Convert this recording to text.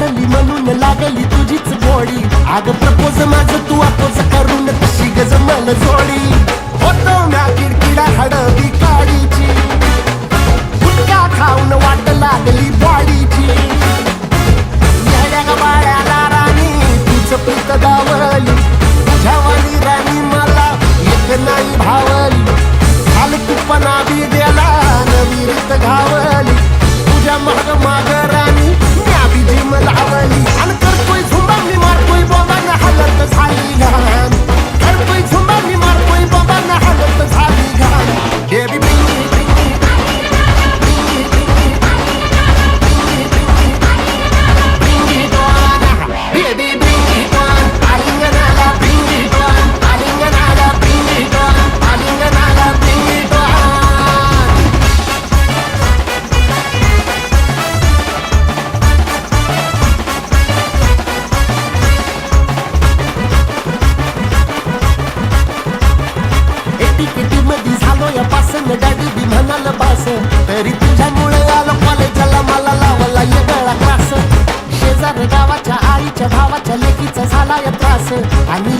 वाटली म्हणून लागली तुझीच गोडी. अग प्रपोज माझं तू अपोज करून तशी गजमल जोडी. होतो म्या किडकिडा हडवी काडीची, गुटखा खाऊन वाट लागली बॉडीची. येड्या ग बाळ्याला राणी तुझं प्रीत दावली, तुझ्यावाली राणी मला एक नाही भावली. फालतूपणा बी गेला नवी रीत घावली, तुझ्या माग माग राणी म्या बी जिम लावली. आणि करतोय झुंबा मी मारतोय बाबा न हालत झाली घाण. करतोय झुंबा मी मारतोय बाबा न हालत झाली घाण. बेबी डॅडी बी म्हणाल बास, तरी तुझ्यामुळे आलो कॉलेजला मला लावला येगळा क्लास. शेजार गावाच्या आईच्या भावाच्या लेकीचा झाला या त्रास. आणि